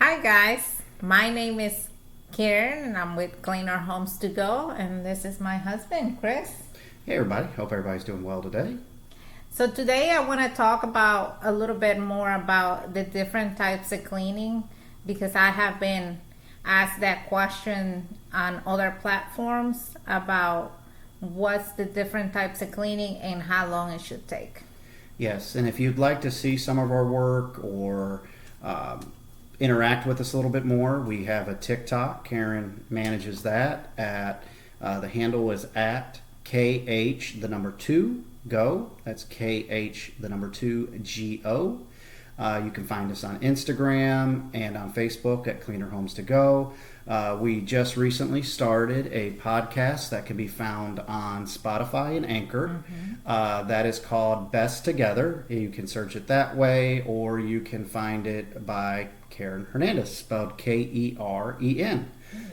Hi guys, my name is Karen and I'm with Cleaner Homes to Go, and this is my husband Chris. Hey everybody, hope everybody's doing well today. So today I want to talk about a little bit more about the different types of cleaning because I have been asked that question on other platforms about what's the different types of cleaning and how long it should take. Yes, and if you'd like to see some of our work or interact with us a little bit more, we have a TikTok. Karen manages that at the handle is at KH the number 2 go. That's KH the number 2 GO. You can find us on Instagram and on Facebook at Cleaner Homes to Go. We just recently started a podcast that can be found on Spotify and Anchor. That is called Best Together. You can search it that way, or you can find it by Karen Hernandez, spelled Keren. Yes.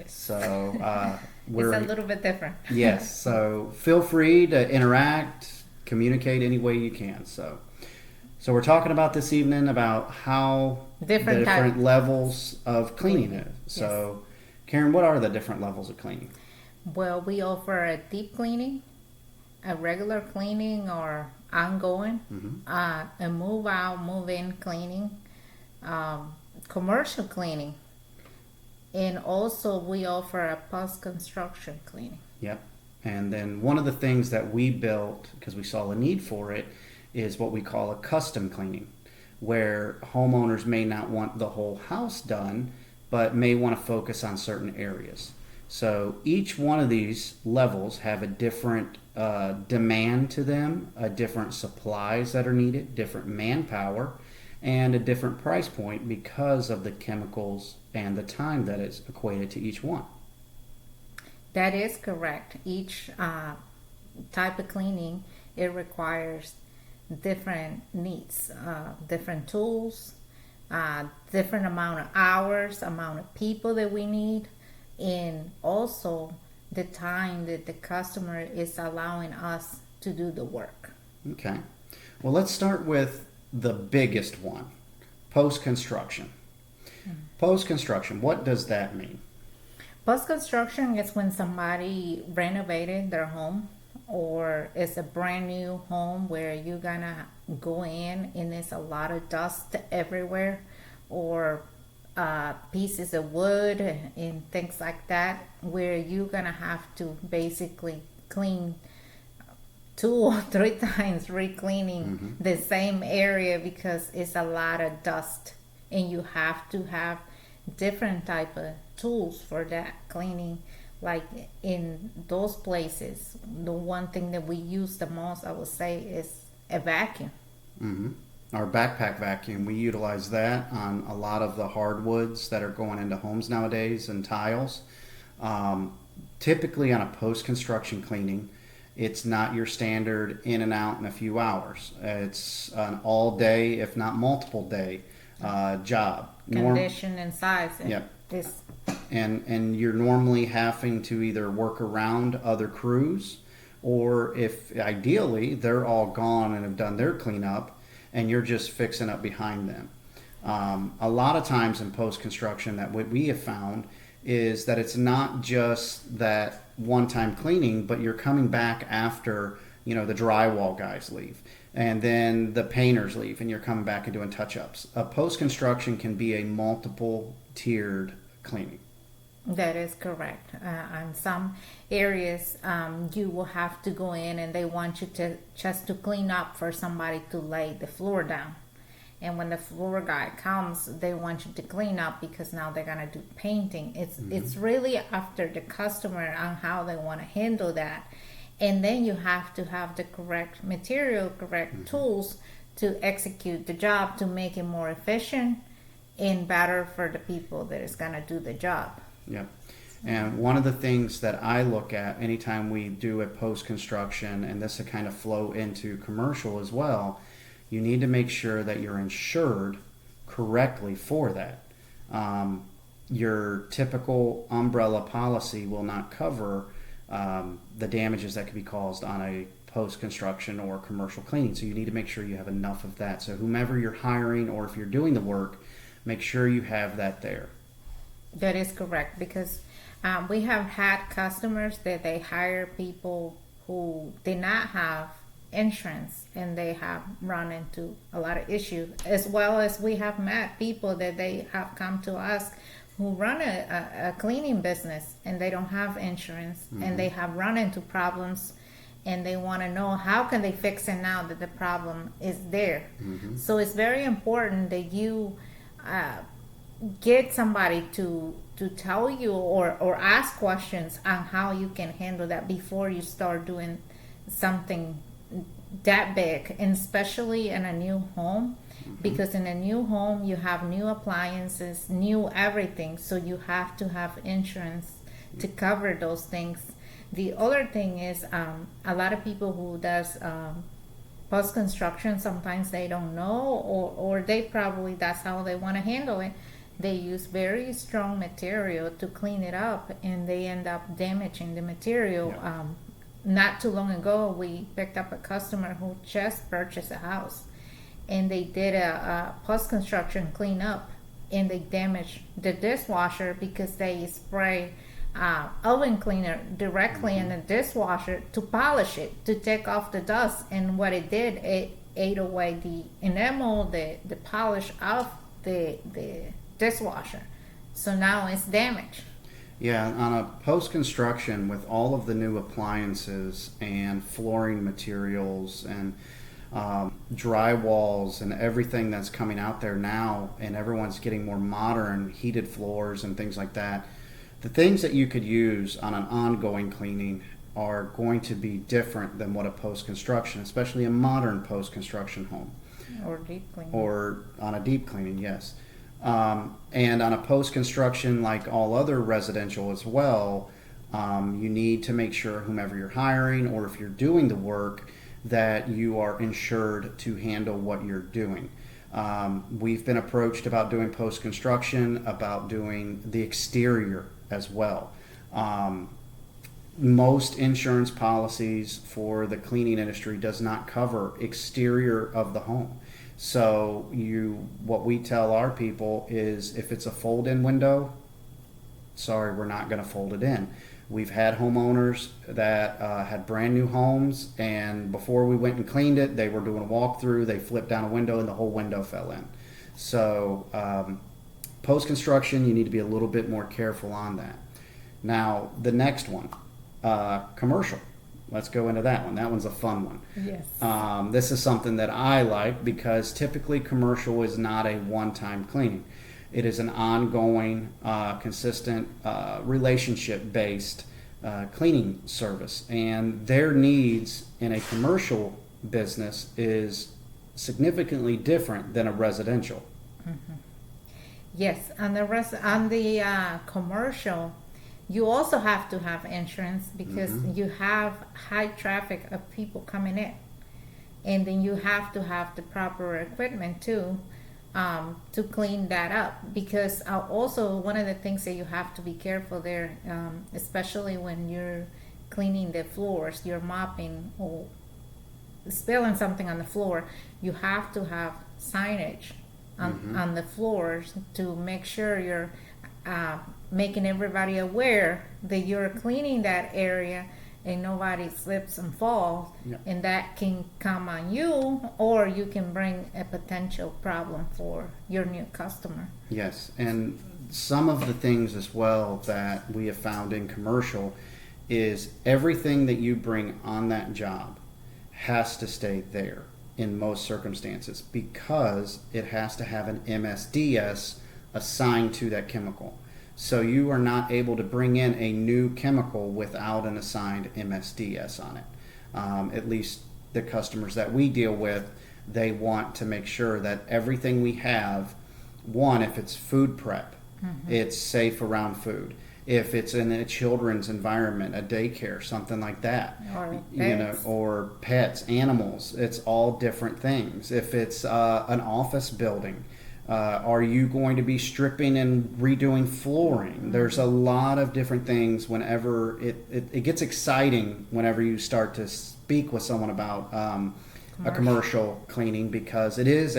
So It's a little bit different. yes. So feel free to interact, communicate any way you can. So we're talking about this evening about how Different the different type. levels of cleaning is. So, Karen, what are the different levels of cleaning? Well, we offer a deep cleaning, a regular cleaning or ongoing, a move out, move in cleaning, commercial cleaning, and also we offer a post construction cleaning. Yep. And then one of the things that we built, because we saw a need for it, is what we call a custom cleaning, where homeowners may not want the whole house done, but may want to focus on certain areas. So each one of these levels have a different demand to them, a different supplies that are needed, different manpower, and a different price point because of the chemicals and the time that is equated to each one. That is correct. Each type of cleaning, it requires different needs, different tools, different amount of hours, amount of people that we need, and also the time that the customer is allowing us to do the work. Okay. Well, let's start with the biggest one, post-construction. Post-construction, what does that mean? Post construction is when somebody renovated their home, or it's a brand new home where you're gonna go in and there's a lot of dust everywhere, or pieces of wood and things like that, where you're gonna have to basically clean 2 or 3 times, re-cleaning the same area because it's a lot of dust, and you have to have different type of tools for that cleaning. Like in those places, the one thing that we use the most, I would say, is a vacuum. Our backpack vacuum, we utilize that on a lot of the hardwoods that are going into homes nowadays and tiles. Typically on a post-construction cleaning, it's not your standard in and out in a few hours. It's an all day, if not multiple day job. Condition and size. Yep. This, And you're normally having to either work around other crews, or if ideally they're all gone and have done their cleanup and you're just fixing up behind them. A lot of times in post-construction, that what we have found is that it's not just that one-time cleaning, but you're coming back after, the drywall guys leave, and then the painters leave, and you're coming back and doing touch-ups. A post-construction can be a multiple tiered cleaning. that is correct. On some areas, you will have to go in and they want you to just to clean up for somebody to lay the floor down. And when the floor guy comes, they want you to clean up because now they're gonna do painting. It's really after the customer on how they want to handle that, and then you have to have the correct material, correct tools to execute the job to make it more efficient and better for the people that is gonna do the job. Yep. And one of the things that I look at anytime we do a post construction, and this will kind of flow into commercial as well, you need to make sure that you're insured correctly for that. Your typical umbrella policy will not cover the damages that could be caused on a post construction or commercial cleaning. So you need to make sure you have enough of that. So whomever you're hiring, or if you're doing the work, make sure you have that there. That is correct, because we have had customers that they hire people who did not have insurance, and they have run into a lot of issues, as well as we have met people that they have come to us who run a cleaning business and they don't have insurance, and they have run into problems, and they want to know how can they fix it now that the problem is there. So it's very important that you get somebody to tell you or ask questions on how you can handle that before you start doing something that big, and especially in a new home, because in a new home you have new appliances, new everything, so you have to have insurance to cover those things. The other thing is, a lot of people who does post construction, sometimes they don't know, or they probably that's how they want to handle it. They use very strong material to clean it up, and they end up damaging the material. Not too long ago, we picked up a customer who just purchased a house, and they did a post-construction cleanup, and they damaged the dishwasher because they spray oven cleaner directly in the dishwasher to polish it, to take off the dust. And what it did, it ate away the enamel, the polish of the dishwasher. So now it's damaged. Yeah, on a post-construction with all of the new appliances and flooring materials and drywalls and everything that's coming out there now, and everyone's getting more modern, heated floors and things like that, the things that you could use on an ongoing cleaning are going to be different than what a post-construction, especially a modern post-construction home. Or deep cleaning. Or on a deep cleaning, yes. And on a post-construction, like all other residential as well, you need to make sure whomever you're hiring, or if you're doing the work, that you are insured to handle what you're doing. We've been approached about doing post-construction, about doing the exterior as well. Most insurance policies for the cleaning industry does not cover exterior of the home. So what we tell our people is, if it's a fold-in window, sorry, we're not going to fold it in. We've had homeowners that had brand new homes, and before we went and cleaned it, they were doing a walkthrough, they flipped down a window and the whole window fell in. So post-construction, you need to be a little bit more careful on that. Now, the next one, commercial. Let's go into that one. That one's a fun one. Yes. This is something that I like, because typically commercial is not a one-time cleaning. It is an ongoing, consistent, relationship-based cleaning service. And their needs in a commercial business is significantly different than a residential. Yes, on the commercial, you also have to have insurance, because you have high traffic of people coming in, and then you have to have the proper equipment too, to clean that up. Because also one of the things that you have to be careful there, especially when you're cleaning the floors, you're mopping or spilling something on the floor, you have to have signage on the floors to make sure you're making everybody aware that you're cleaning that area, and nobody slips and falls. Yeah. And that can come on you, or you can bring a potential problem for your new customer. Yes, and some of the things as well that we have found in commercial is everything that you bring on that job has to stay there in most circumstances, because it has to have an MSDS assigned to that chemical. So you are not able to bring in a new chemical without an assigned MSDS on it. At least the customers that we deal with, they want to make sure that everything we have, one, if it's food prep, it's safe around food. If it's in a children's environment, a daycare, something like that, or pets, animals, it's all different things. If it's an office building, are you going to be stripping and redoing flooring? There's a lot of different things. Whenever it gets exciting whenever you start to speak with someone about a commercial cleaning, because it is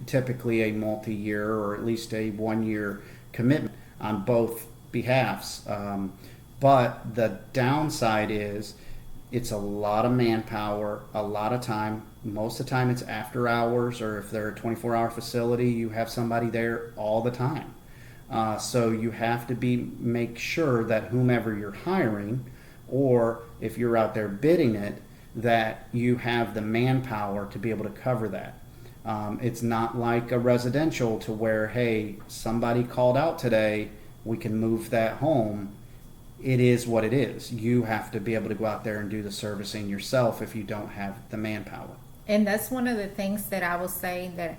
typically a multi-year or at least a 1 year commitment on both behalves. But the downside is it's a lot of manpower, a lot of time. Most of the time it's after hours, or if they're a 24-hour facility, you have somebody there all the time. So you have to make sure that whomever you're hiring, or if you're out there bidding it, that you have the manpower to be able to cover that. It's not like a residential to where, hey, somebody called out today, we can move that home. It is what it is. You have to be able to go out there and do the servicing yourself if you don't have the manpower. And that's one of the things that I will say that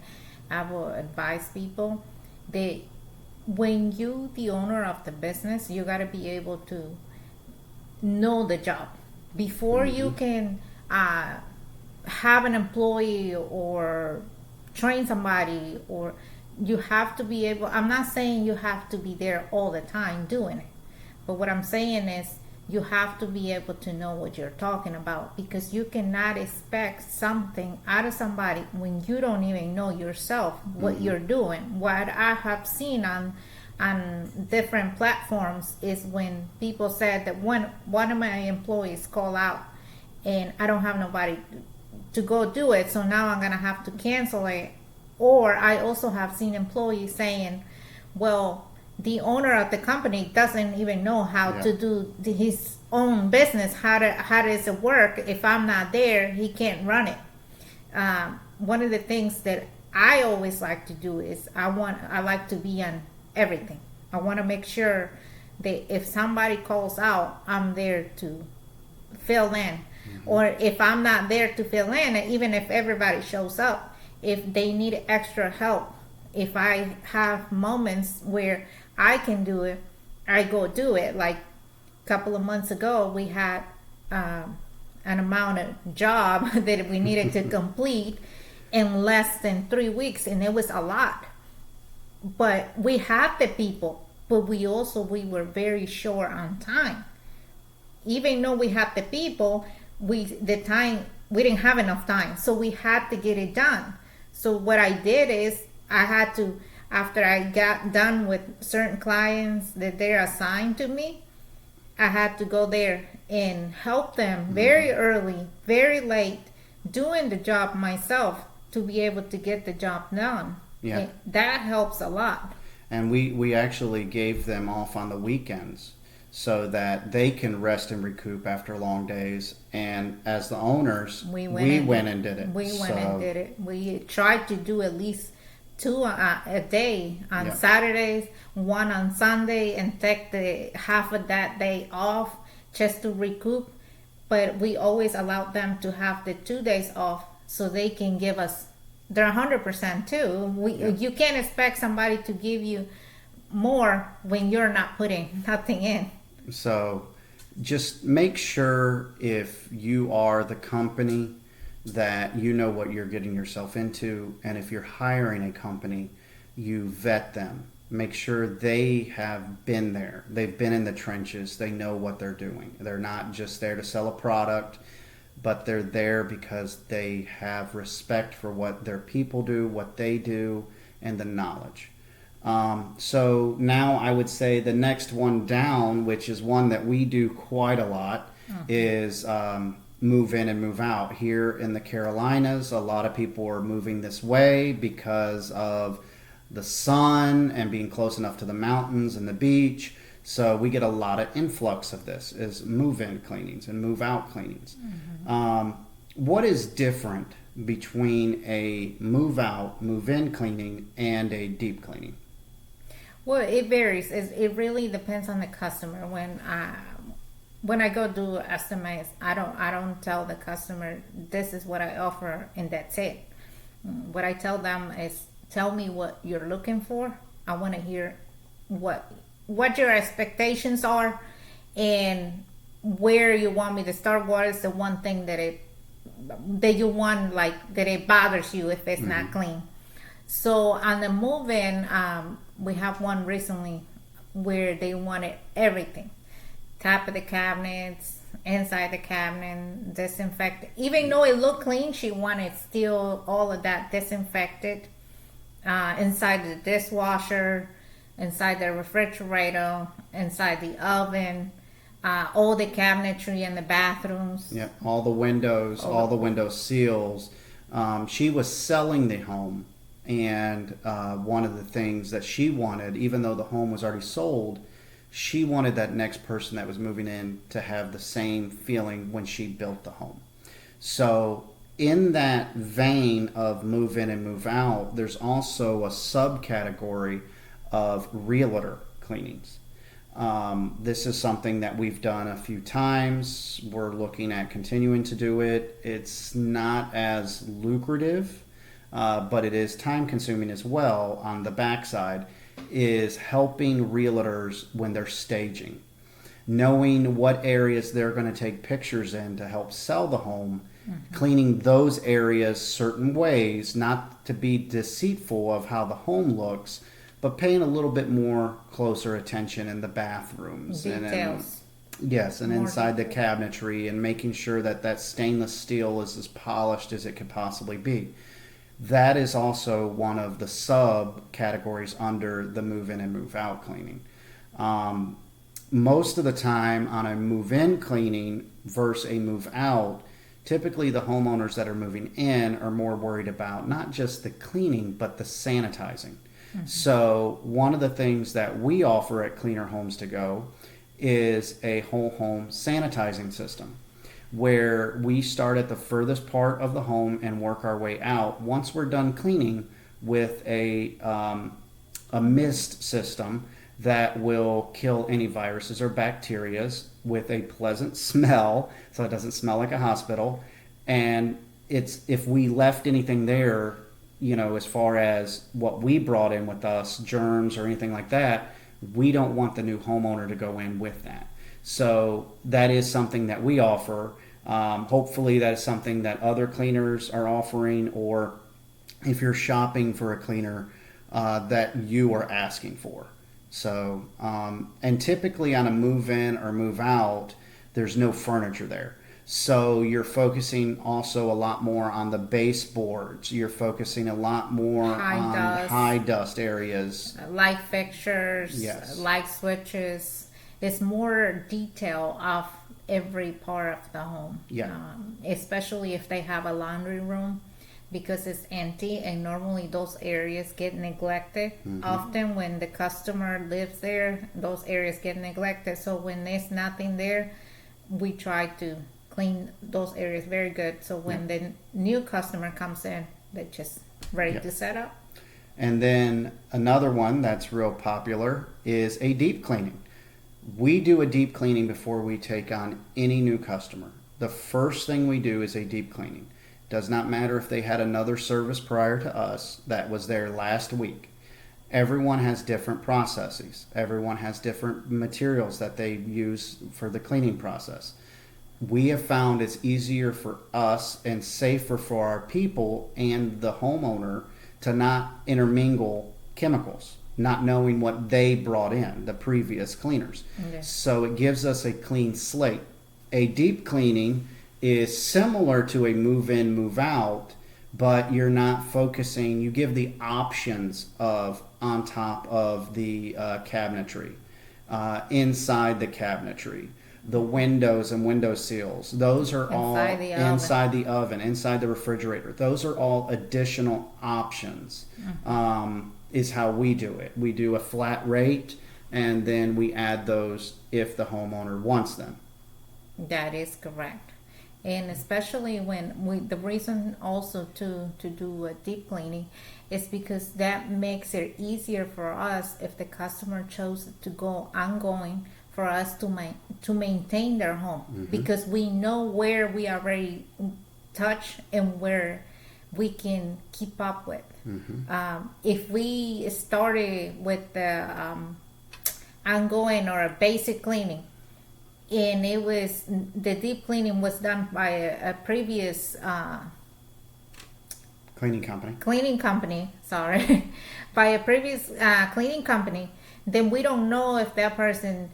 I will advise people. That when you, the owner of the business, you got to be able to know the job before you can have an employee or train somebody, or you have to be able, I'm not saying you have to be there all the time doing it, but what I'm saying is you have to be able to know what you're talking about, because you cannot expect something out of somebody when you don't even know yourself what you're doing. What I have seen on different platforms is when people said that one of my employees called out and I don't have nobody to go do it, so now I'm gonna have to cancel it. Or I also have seen employees saying, well, the owner of the company doesn't even know how to do his own business. How does it work? If I'm not there, he can't run it. One of the things that I always like to do is I like to be on everything. I want to make sure that if somebody calls out, I'm there to fill in. Or if I'm not there to fill in, even if everybody shows up, if they need extra help, if I have moments where I can do it, I go do it. Like a couple of months ago, we had an amount of job that we needed to complete in less than 3 weeks, and it was a lot. But we had the people, but we were very short on time. Even though we had the people, we didn't have enough time, so we had to get it done. So what I did is I had to, after I got done with certain clients that they're assigned to me, I had to go there and help them very early, very late, doing the job myself to be able to get the job done. Yeah. That helps a lot. And we actually gave them off on the weekends so that they can rest and recoup after long days. And as the owners, we went and did it. We tried to do at least 2 a day on Saturdays, 1 on Sunday, and take the half of that day off just to recoup. But we always allowed them to have the 2 days off so they can give us their 100% too. You can't expect somebody to give you more when you're not putting nothing in. So just make sure, if you are the company, that you know what you're getting yourself into. And if you're hiring a company, you vet them. Make sure they have been there. They've been in the trenches. They know what they're doing. They're not just there to sell a product, but they're there because they have respect for what their people do, what they do, and the knowledge. So now I would say the next one down, which is one that we do quite a lot, is move in and move out. Here in the Carolinas, a lot of people are moving this way because of the sun and being close enough to the mountains and the beach. So we get a lot of influx of this, is move-in cleanings and move-out cleanings. What is different between a move-out, move-in cleaning and a deep cleaning? Well, it varies. It really depends on the customer. When I go do estimates, I don't tell the customer this is what I offer and that's it. What I tell them is, tell me what you're looking for. I want to hear what your expectations are and where you want me to start. What is the one thing that you want, like, that it bothers you if it's not clean. So on the move-in, we have one recently where they wanted everything. top of the cabinets, inside the cabinet, disinfect. Even though it looked clean, she wanted still all of that disinfected. Inside the dishwasher, inside the refrigerator, inside the oven, all the cabinetry in the bathrooms. Yeah, all the windows, all the window seals. She was selling the home, and one of the things that she wanted, even though the home was already sold, she wanted that next person that was moving in to have the same feeling when she built the home. So in that vein of move in and move out, there's also a subcategory of realtor cleanings. This is something that we've done a few times. We're looking at continuing to do it. It's not as lucrative, but it is time consuming as well. On the backside is helping realtors when they're staging, knowing what areas they're going to take pictures in to help sell the home, cleaning those areas certain ways, not to be deceitful of how the home looks, but paying a little bit more closer attention in the bathrooms. Details. And More inside the details. cabinetry, and making sure that that stainless steel is as polished as it could possibly be. That is also one of the subcategories under the move in and move out cleaning. Most of the time on a move in cleaning versus a move out, typically the homeowners that are moving in are more worried about not just the cleaning but the sanitizing. So one of the things that we offer at Cleaner Homes to Go is a whole home sanitizing system, where we start at the furthest part of the home and work our way out. Once we're done cleaning, with a mist system that will kill any viruses or bacterias with a pleasant smell, so it doesn't smell like a hospital. And it's, if we left anything there, you know, as far as what we brought in with us, germs or anything like that, we don't want the new homeowner to go in with that. So that is something that we offer. Hopefully that is something that other cleaners are offering, or if you're shopping for a cleaner, that you are asking for. So, and typically on a move in or move out, there's no furniture there. So you're focusing also a lot more on the baseboards. You're focusing a lot more on high dust areas. Light fixtures, Yes. light switches. It's more detail of every part of the home. Yeah. Especially if they have a laundry room, because it's empty and normally those areas get neglected. Often when the customer lives there, those areas get neglected. So when there's nothing there, we try to clean those areas very good. So when the new customer comes in, they're just ready to set up. And then another one that's real popular is a deep cleaning. We do a deep cleaning before we take on any new customer. The first thing we do is a deep cleaning. Does not matter if they had another service prior to us that was there last week. Everyone has different processes. Everyone has different materials that they use for the cleaning process. We have found it's easier for us and safer for our people and the homeowner to not intermingle chemicals, not knowing what they brought in, the previous cleaners. Okay. So it gives us a clean slate. A deep cleaning is similar to a move in, move out, but you're not focusing, you give the options of on top of the cabinetry, inside the cabinetry, the windows and window seals. Those are all inside the oven, inside the refrigerator. Those are all additional options, is how we do it. We do a flat rate, and then we add those if the homeowner wants them. That is correct. And especially when the reason also to do a deep cleaning is because that makes it easier for us if the customer chose to go ongoing, for us to maintain their home, because we know where we already touch and where we can keep up with. If we started with the ongoing or a basic cleaning, and it was, the deep cleaning was done by a previous Cleaning company, sorry, by a previous cleaning company, then we don't know if that person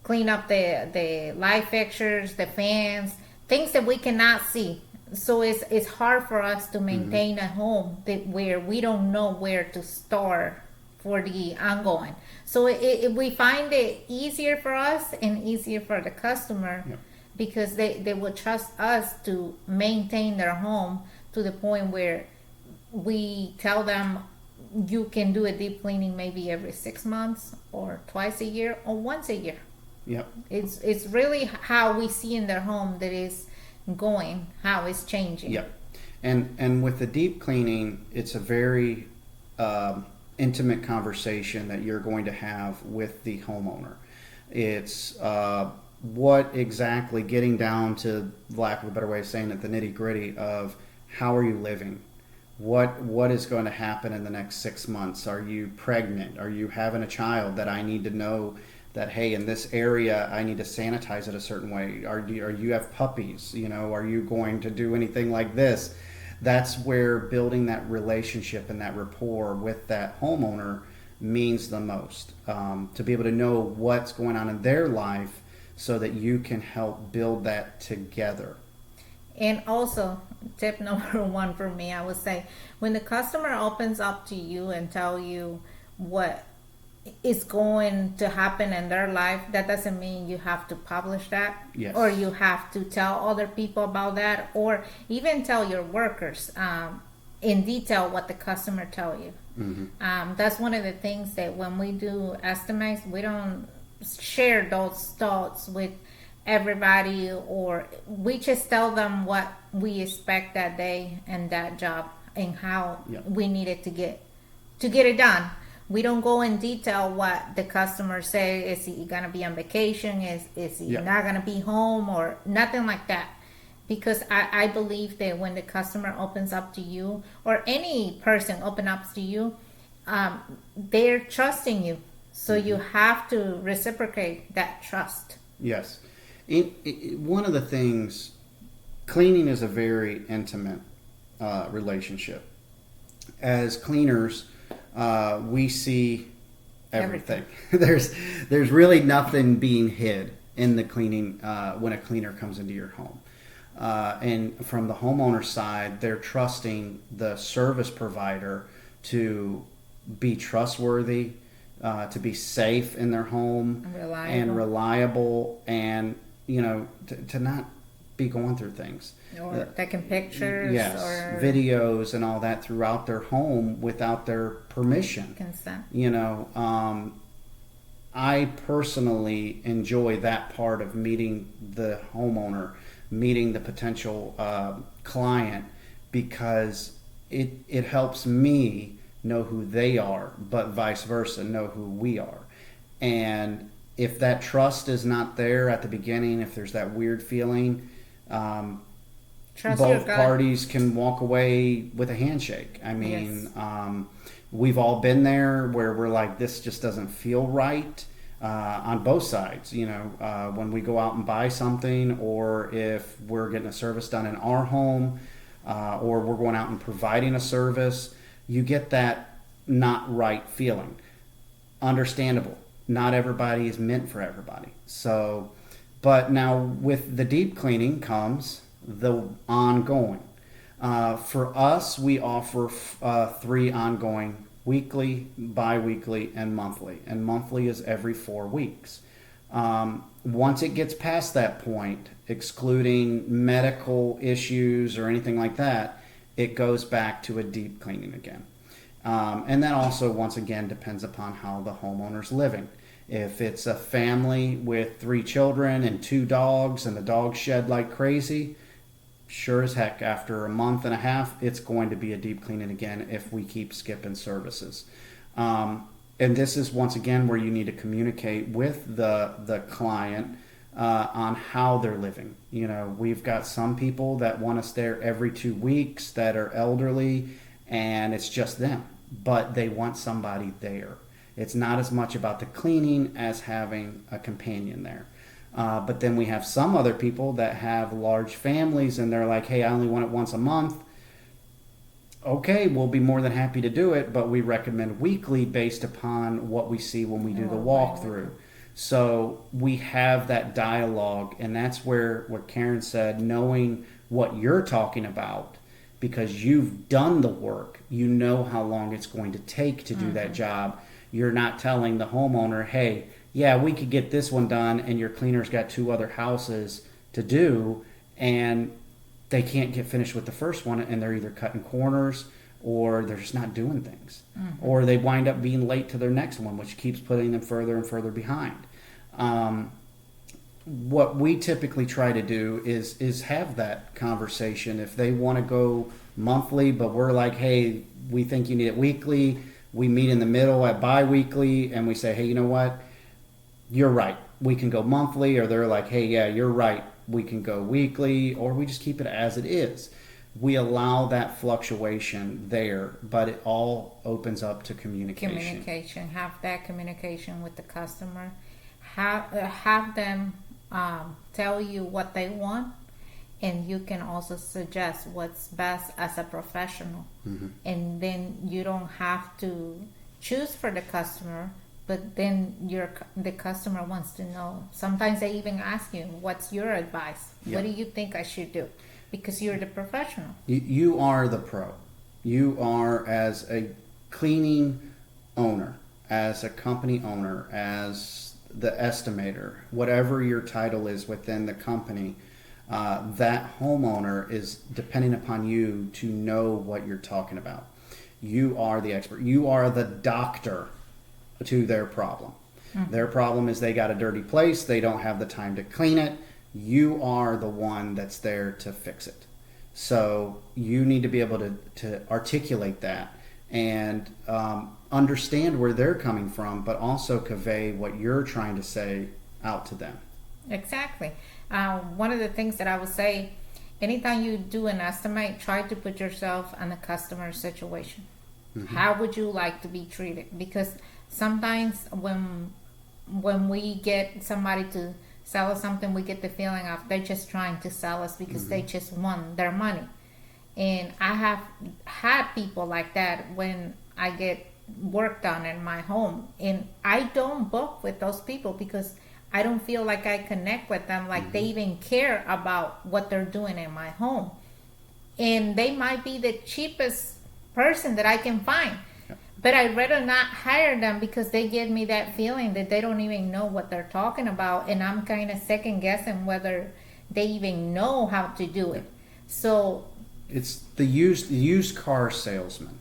clean up the light fixtures, the fans, things that we cannot see. So it's hard for us to maintain a home where we don't know where to start for the ongoing. So we find it easier for us and easier for the customer, Yep. because they will trust us to maintain their home to the point where we tell them you can do a deep cleaning maybe every 6 months or twice a year or once a year. Yep. It's really how we see in their home that is going, how it's changing. Yep. And with the deep cleaning, it's a very intimate conversation that you're going to have with the homeowner. It's what exactly, getting down to, lack of a better way of saying it, the nitty gritty of how are you living? What is going to happen in the next 6 months? Are you pregnant? Are you having a child that I need to know that, hey, in this area I need to sanitize it a certain way? Are you have puppies? You know, are you going to do anything like this? That's where building that relationship and that rapport with that homeowner means the most. To be able to know what's going on in their life so that you can help build that together. And also, tip number one for me, I would say, when the customer opens up to you and tell you what is going to happen in their life, that doesn't mean you have to publish that. Yes. Or you have to tell other people about that, or even tell your workers in detail what the customer tell you. That's one of the things that when we do estimates, we don't share those thoughts with everybody, or we just tell them what we expect that day and that job and how we need it to get it done. We don't go in detail what the customer say. Is he gonna be on vacation? Is he not gonna be home, or nothing like that? Because I believe that when the customer opens up to you, or any person open up to you, they're trusting you. So you have to reciprocate that trust. Yes. One of the things, cleaning is a very intimate relationship. As cleaners, we see everything. There's really nothing being hid in the cleaning when a cleaner comes into your home. And from the homeowner side, they're trusting the service provider to be trustworthy, to be safe in their home, and reliable, and to not be going through things. Or taking pictures, yes, or videos and all that throughout their home without their permission. Consent. I personally enjoy that part of meeting the homeowner, meeting the potential client, because it helps me know who they are, but vice versa, know who we are. And if that trust is not there at the beginning, if there's that weird feeling, both parties can walk away with a handshake. I mean, we've all been there where we're like, this just doesn't feel right on both sides. When we go out and buy something, or if we're getting a service done in our home, or we're going out and providing a service, you get that not right feeling. Understandable. Not everybody is meant for everybody. So, but now with the deep cleaning comes the ongoing. For us, we offer 3 ongoing: weekly, bi-weekly, and monthly. And monthly is every 4 weeks. Once it gets past that point, excluding medical issues or anything like that, it goes back to a deep cleaning again. And that also, once again, depends upon how the homeowner's living. If it's a family with 3 children and 2 dogs, and the dogs shed like crazy, sure as heck, after a month and a half, it's going to be a deep cleaning again if we keep skipping services. And this is, once again, where you need to communicate with the client on how they're living. We've got some people that want us there every 2 weeks that are elderly, and it's just them, but they want somebody there. It's not as much about the cleaning as having a companion there. But then we have some other people that have large families, and they're like, hey, I only want it once a month. Okay, we'll be more than happy to do it, but we recommend weekly based upon what we see when we do the walkthrough. So we have that dialogue, and that's where what Karen said, knowing what you're talking about, because you've done the work, you know how long it's going to take to do that job. You're not telling the homeowner, hey, yeah, we could get this one done, and your cleaner's got 2 other houses to do, and they can't get finished with the first one, and they're either cutting corners or they're just not doing things, or they wind up being late to their next one, which keeps putting them further and further behind. What we typically try to do is have that conversation. If they want to go monthly, but we're like, hey, we think you need it weekly, we meet in the middle at bi-weekly, and we say, hey, you know what, you're right, we can go monthly. Or they're like, hey, yeah, you're right, we can go weekly. Or we just keep it as it is. We allow that fluctuation there, but it all opens up to communication. Have that communication with the customer. Have them tell you what they want, and you can also suggest what's best as a professional. And then you don't have to choose for the customer, but then the customer wants to know. Sometimes they even ask you, what's your advice? What do you think I should do? Because you're the professional. You are the pro. You are, as a cleaning owner, as a company owner, as the estimator, whatever your title is within the company, that homeowner is depending upon you to know what you're talking about. You are the expert. You are the doctor to their problem. Their problem is they got a dirty place. They don't have the time to clean it. You are the one that's there to fix it. So you need to be able to articulate that and understand where they're coming from, but also convey what you're trying to say out to them. Exactly. One of the things that I would say, anytime you do an estimate, try to put yourself in a customer situation. How would you like to be treated? Because sometimes when we get somebody to sell us something, we get the feeling of they're just trying to sell us because they just want their money. And I have had people like that when I get work done in my home, and I don't book with those people because I don't feel like I connect with them, like they even care about what they're doing in my home. And they might be the cheapest person that I can find, but I'd rather not hire them because they give me that feeling that they don't even know what they're talking about, and I'm kind of second guessing whether they even know how to do it. So it's the used car salesman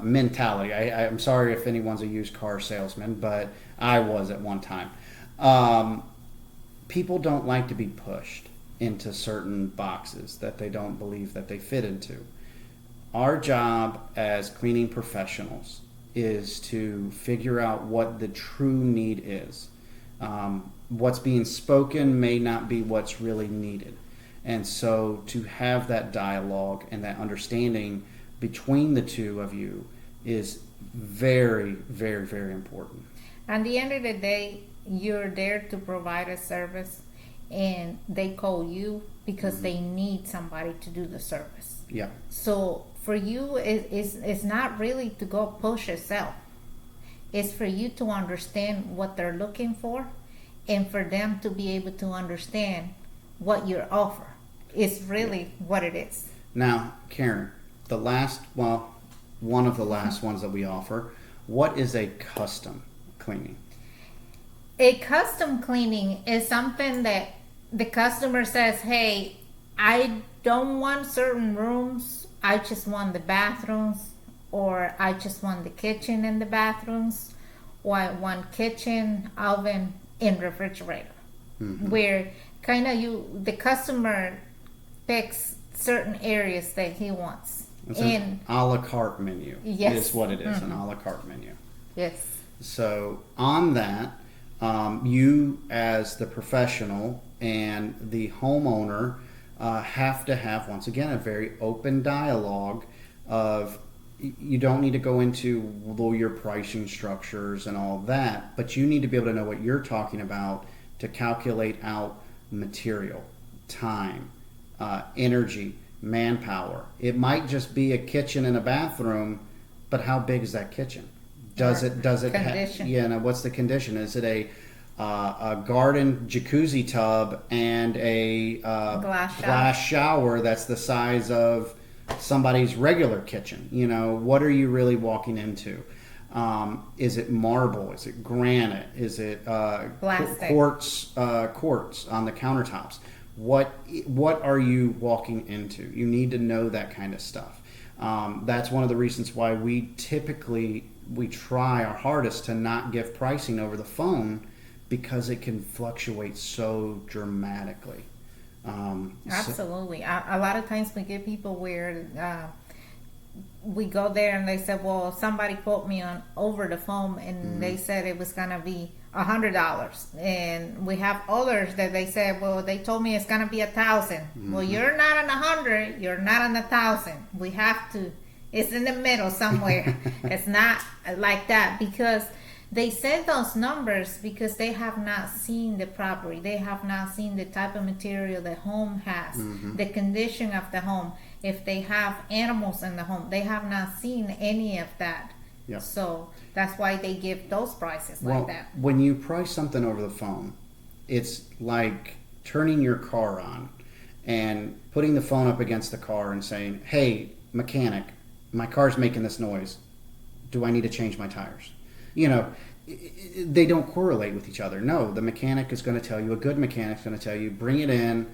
mentality. I'm sorry if anyone's a used car salesman, but I was at one time. People don't like to be pushed into certain boxes that they don't believe that they fit into. Our job as cleaning professionals is to figure out what the true need is. What's being spoken may not be what's really needed. And so to have that dialogue and that understanding between the two of you is very, very, very important. At the end of the day, you're there to provide a service, and they call you because they need somebody to do the service. Yeah. So for you, it's not really to go push yourself. It's for you to understand what they're looking for, and for them to be able to understand what your offer is really what it is. Now, Karen, one of the last ones that we offer, what is a custom cleaning? A custom cleaning is something that the customer says, hey, I don't want certain rooms, I just want the bathrooms, or I just want the kitchen and the bathrooms, or I want kitchen, oven, and refrigerator. Where kind of the customer picks certain areas that he wants. It's an a la carte menu. Yes. Is what it is, an a la carte menu. Yes. So on that, you as the professional and the homeowner have to have, once again, a very open dialogue of, you don't need to go into your pricing structures and all that, but you need to be able to know what you're talking about to calculate out material, time, energy, manpower. It might just be a kitchen and a bathroom, but how big is that kitchen? Does it condition? now what's the condition? Is it a a garden jacuzzi tub, and a glass shower that's the size of somebody's regular kitchen. You know, what are you really walking into? Is it marble? Is it granite? Is it quartz on the countertops? What are you walking into? You need to know that kind of stuff. That's one of the reasons why we try our hardest to not give pricing over the phone, because it can fluctuate so dramatically. Absolutely. A lot of times we get people where we go there and they said, well, somebody quote me on over the phone, and they said it was gonna be $100, and we have others that they said, well, they told me it's gonna be 1,000. Well, you're not on 100, you're not on 1,000. We have to, it's in the middle somewhere. It's not like that, because they said those numbers because they have not seen the property. They have not seen the type of material the home has, the condition of the home. If they have animals in the home, they have not seen any of that. Yep. So that's why they give those prices like that. When you price something over the phone, it's like turning your car on and putting the phone up against the car and saying, hey, mechanic, my car's making this noise. Do I need to change my tires? You know, they don't correlate with each other. No, the mechanic is going to tell you, a good mechanic is going to tell you, bring it in.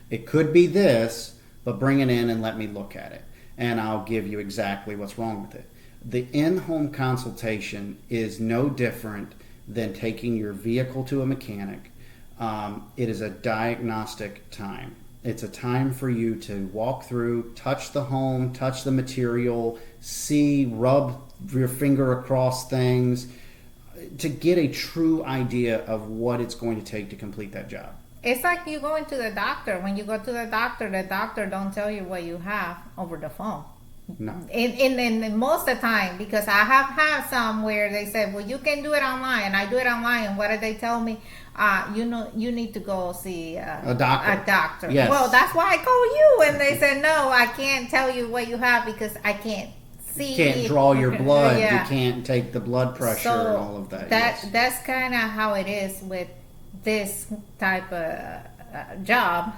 It could be this, but bring it in and let me look at it. And I'll give you exactly what's wrong with it. The in-home consultation is no different than taking your vehicle to a mechanic. It is a diagnostic time. It's a time for you to walk through, touch the home, touch the material, see, rub your finger across things, to get a true idea of what it's going to take to complete that job. It's like you going to the doctor. When you go to the doctor don't tell you what you have over the phone. No. In most of the time, because I have had some where they said, well, you can do it online. I do it online, and what did they tell me? You need to go see a doctor. Yes. Well, that's why I call you. And they said, no, I can't tell you what you have because I can't see. You can't draw your blood. Yeah. You can't take the blood pressure and all of that. Yes. That's kind of how it is with this type of job.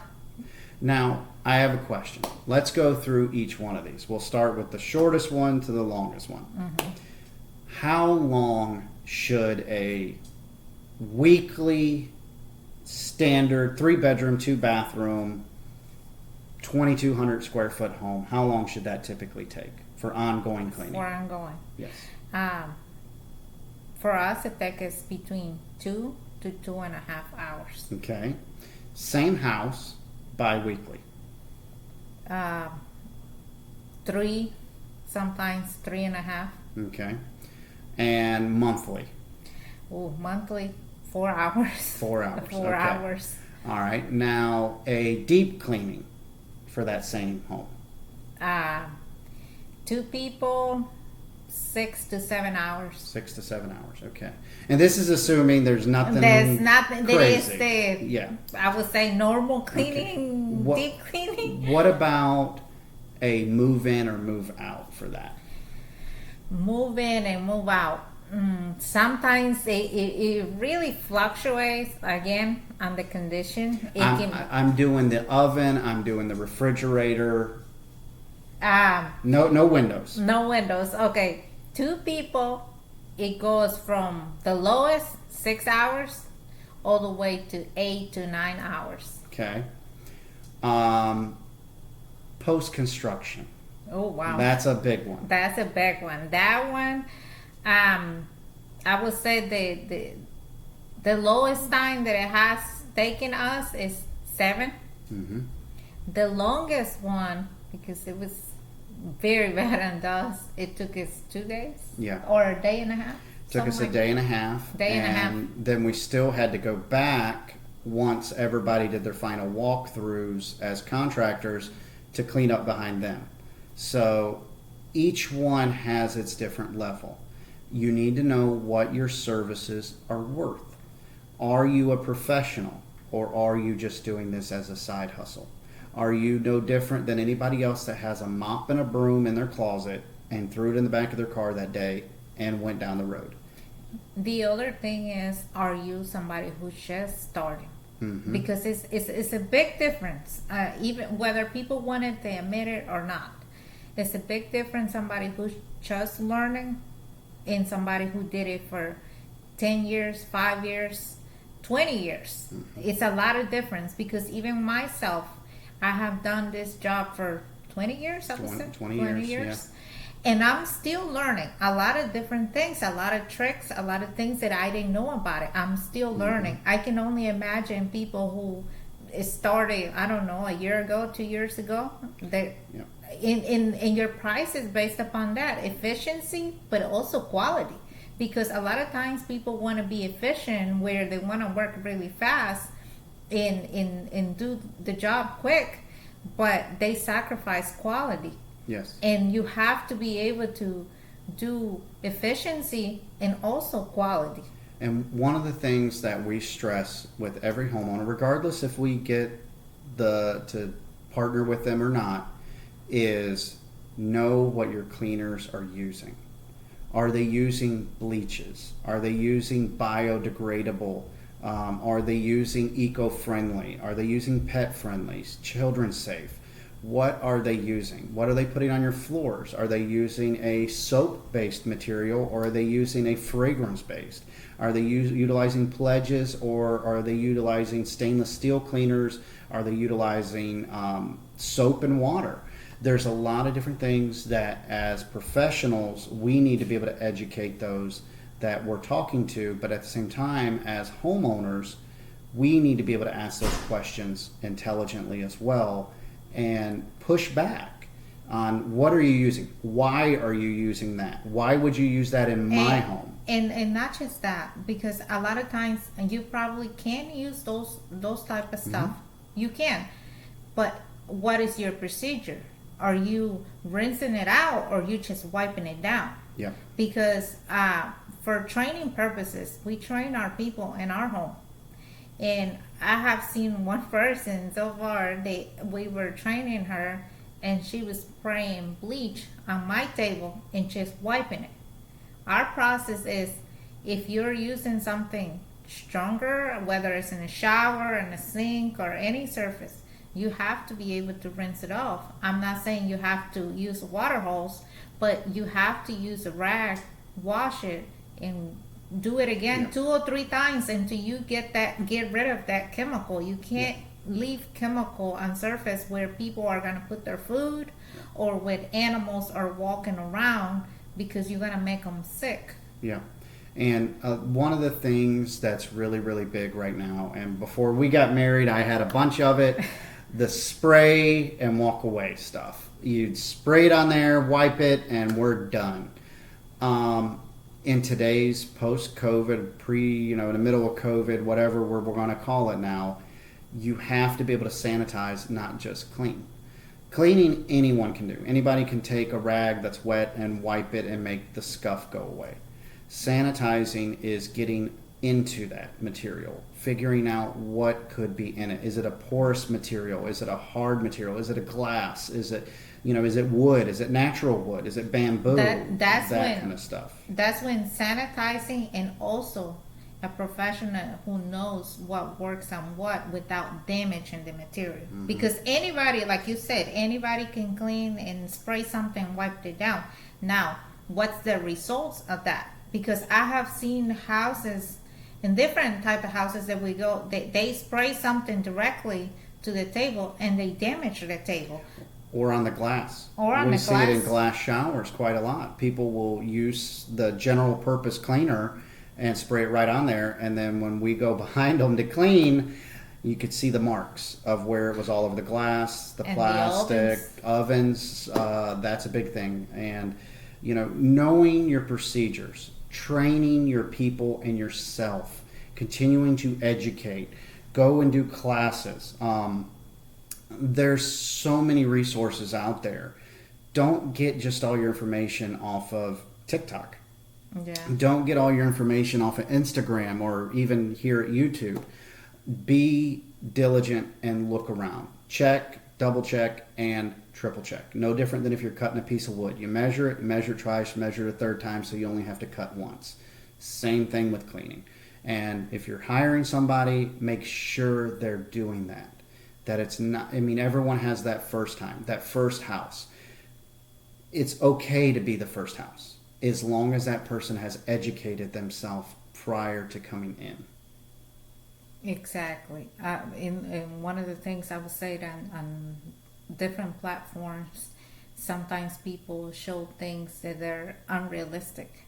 Now, I have a question. Let's go through each one of these. We'll start with the shortest one to the longest one. How long should a weekly standard 3-bedroom, 2-bathroom, 2,200 square foot home, how long should that typically take for ongoing cleaning? For ongoing. Yes. For us, it takes between 2 to 2.5 hours. Okay. Same house, bi-weekly. 3, sometimes 3.5. Okay. And monthly? Oh, monthly, 4 hours. 4 hours. 4 hours. All right. Now, a deep cleaning for that same home? 2 people, 6 to 7 hours. 6 to 7 hours. Okay. And this is assuming there's nothing. There's nothing. There is yeah. I would say normal cleaning, okay. Deep cleaning. What about a move in or move out for that? Move in and move out. Sometimes it really fluctuates again on the condition. I'm doing the oven. I'm doing the refrigerator. No windows. No windows. Okay, 2 people. It goes from the lowest 6 hours all the way to 8 to 9 hours. Okay. Post construction. Oh wow, that's a big one. That's a big one. That one, I would say the lowest time that it has taken us is 7. The longest one, because it was very bad on dust, it took us 2 days. Yeah. Or a day and a half. Took us a day and a half. And then we still had to go back once everybody did their final walkthroughs as contractors to clean up behind them. So each one has its different level. You need to know what your services are worth. Are you a professional, or are you just doing this as a side hustle? Are you no different than anybody else that has a mop and a broom in their closet and threw it in the back of their car that day and went down the road? The other thing is, are you somebody who's just starting? Because it's a big difference, even whether people wanted to admit it or not. It's a big difference somebody who's just learning and somebody who did it for 10 years, 5 years, 20 years. It's a lot of difference because even myself, I have done this job for 20 years, I would say. 20 years. And I'm still learning a lot of different things, a lot of tricks, a lot of things that I didn't know about it. I'm still learning. I can only imagine people who started, I don't know, a year ago, 2 years ago. In your price is based upon that efficiency, but also quality. Because a lot of times people want to be efficient where they want to work really fast and do the job quick, but they sacrifice quality. Yes. And you have to be able to do efficiency and also quality. And one of the things that we stress with every homeowner, regardless if we get to partner with them or not, is know what your cleaners are using. Are they using bleaches? Are they using biodegradable? Are they using eco-friendly? Are they using pet-friendly, children safe? What are they using? What are they putting on your floors? Are they using a soap-based material or are they using a fragrance-based? Are they utilizing pledges or are they utilizing stainless steel cleaners? Are they utilizing soap and water? There's a lot of different things that as professionals we need to be able to educate those that we're talking to, but at the same time as homeowners we need to be able to ask those questions intelligently as well and push back on what are you using? Why are you using that? Why would you use that in my home? And not just that, because a lot of times you probably can use those type of stuff. You can, but what is your procedure? Are you rinsing it out or you just wiping it down? Yeah. Because for training purposes, we train our people in our home. And I have seen one person so far, we were training her and she was spraying bleach on my table and just wiping it. Our process is, if you're using something stronger, whether it's in a shower, in a sink, or any surface, you have to be able to rinse it off. I'm not saying you have to use a water hose, but you have to use a rag, wash it, and do it again 2 or 3 times until you get rid of that chemical. You can't leave chemical on surface where people are going to put their food or with animals are walking around, because you're going to make them sick. Yeah. And one of the things that's really, really big right now, and before we got married, I had a bunch of it, the spray and walk away stuff. You'd spray it on there, wipe it, and we're done. In today's post-COVID, in the middle of COVID, whatever we're going to call it now, you have to be able to sanitize, not just clean. Cleaning, anyone can do. Anybody can take a rag that's wet and wipe it and make the scuff go away. Sanitizing is getting into that material, figuring out what could be in it. Is it a porous material? Is it a hard material? Is it a glass? Is it wood? Is it natural wood? Is it bamboo? That kind of stuff. That's when sanitizing, and also a professional who knows what works on what without damaging the material. Because anybody, like you said, anybody can clean and spray something, wipe it down. Now, what's the results of that? Because I have seen houses, in different type of houses that we go, they spray something directly to the table and they damage the table. Or on the glass. We see it in glass showers quite a lot. People will use the general purpose cleaner and spray it right on there, and then when we go behind them to clean, you could see the marks of where it was all over the glass, the plastic, ovens. That's a big thing. And knowing your procedures, training your people and yourself, continuing to educate, go and do classes. There's so many resources out there. Don't get just all your information off of TikTok. Yeah. Don't get all your information off of Instagram or even here at YouTube. Be diligent and look around. Check, double check, and triple check. No different than if you're cutting a piece of wood. You measure it twice, measure it a third time, so you only have to cut once. Same thing with cleaning. And if you're hiring somebody, make sure they're doing that. That it's not, I mean, everyone has that first time, that first house. It's okay to be the first house as long as that person has educated themselves prior to coming in. Exactly. In one of the things I would say that on different platforms, sometimes people show things that are unrealistic.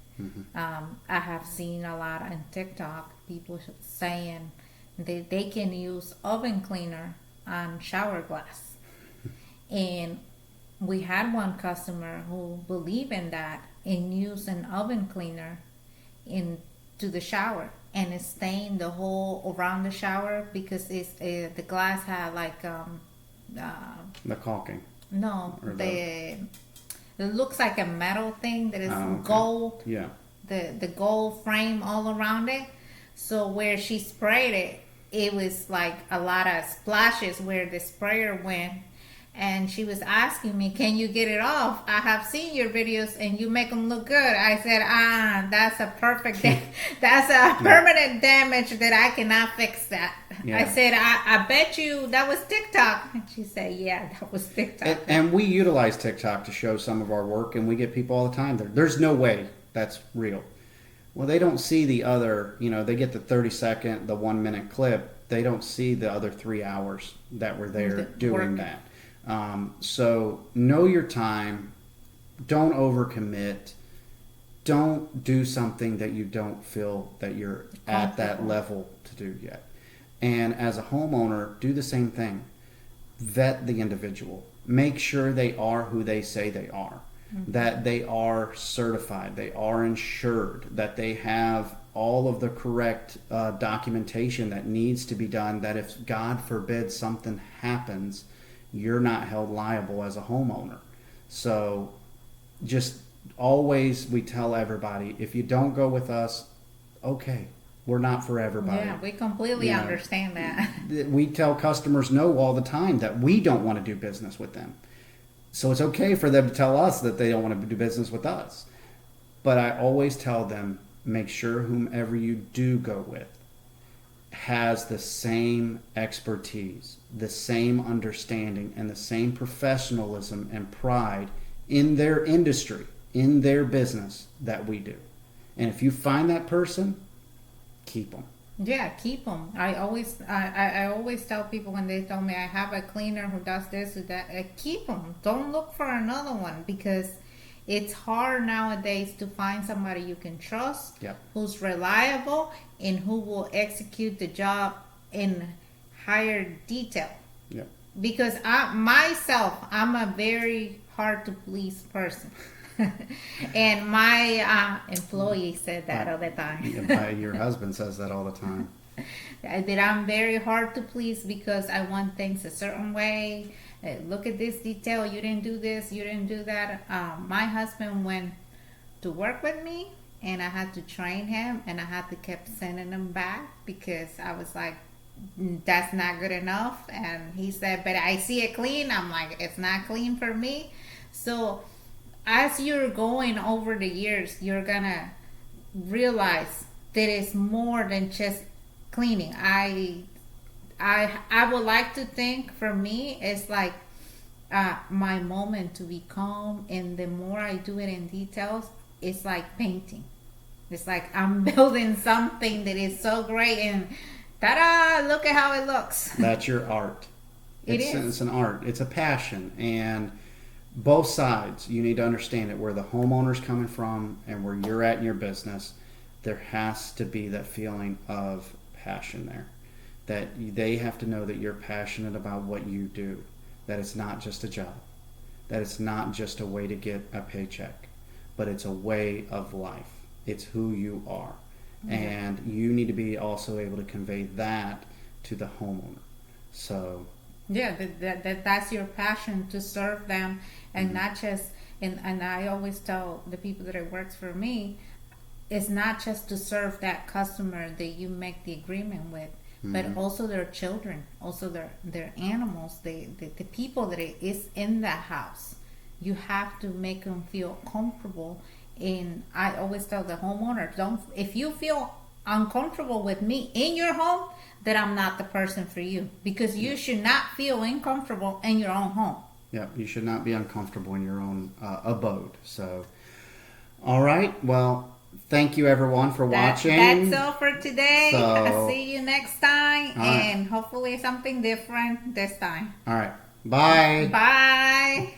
I have seen a lot on TikTok people saying they can use oven cleaner on shower glass. And we had one customer who believed in that and used an oven cleaner into the shower, and it stained the whole around the shower because the glass had like The caulking. no Or it looks like a metal thing that is okay. gold, Yeah. the gold frame all around it. So where she sprayed it, it was like a lot of splashes where the sprayer went. And she was asking me, "Can you get it off? I have seen your videos and you make them look good." I said, that's a that's a permanent damage that I cannot fix that." Yeah. I said, I bet you that was TikTok. And she said, "Yeah, that was TikTok." And we utilize TikTok to show some of our work, and we get people all the time there. There's no way that's real. Well, they don't see the other, they get the 30-second, the 1-minute clip. They don't see the other 3 hours that we're there doing that. So know your time. Don't overcommit. Don't do something that you don't feel that you're at that level to do yet. And as a homeowner, do the same thing. Vet the individual. Make sure they are who they say they are. That they are certified, they are insured, that they have all of the correct documentation that needs to be done, that if God forbid something happens, you're not held liable as a homeowner. So just always, we tell everybody, if you don't go with us, okay, we're not for everybody. Yeah, we completely understand that. We tell customers no all the time that we don't want to do business with them. So it's okay for them to tell us that they don't want to do business with us. But I always tell them, make sure whomever you do go with has the same expertise, the same understanding, and the same professionalism and pride in their industry, in their business that we do. And if you find that person, keep them. Yeah, keep them. I always tell people when they tell me I have a cleaner who does this or that, keep them. Don't look for another one, because it's hard nowadays to find somebody you can trust, who's reliable, and who will execute the job in higher detail. Yep. Because I'm a very hard to please person. And my employee said that all the time. Your husband says that all the time. That I'm very hard to please because I want things a certain way. Look at this detail. You didn't do this. You didn't do that. My husband went to work with me, and I had to train him, and I had to keep sending him back because I was like, that's not good enough. And he said, but I see it clean. I'm like, it's not clean for me. So as you're going over the years, you're gonna realize that it's more than just cleaning. I would like to think, for me, it's like my moment to be calm, and the more I do it in details, it's like painting. It's like I'm building something that is so great, and ta-da, look at how it looks. That's your art. It's an art. It's a passion. And both sides, you need to understand it. Where the homeowner's coming from and where you're at in your business, there has to be that feeling of passion there. That they have to know that you're passionate about what you do. That it's not just a job. That it's not just a way to get a paycheck. But it's a way of life. It's who you are. Mm-hmm. And you need to be also able to convey that to the homeowner. So yeah, that's your passion, to serve them, and not just, and I always tell the people that it works for me, it's not just to serve that customer that you make the agreement with, but also their children, also their animals, the people that is in that house. You have to make them feel comfortable And I always tell the homeowner, don't, if you feel uncomfortable with me in your home, then I'm not the person for you, because you should not feel uncomfortable in your own home. Yeah, you should not be uncomfortable in your own abode. So, all right. Well, thank you everyone for watching. That's all for today. So, I'll see you next time, right. and hopefully something different this time. All right. Bye. Bye.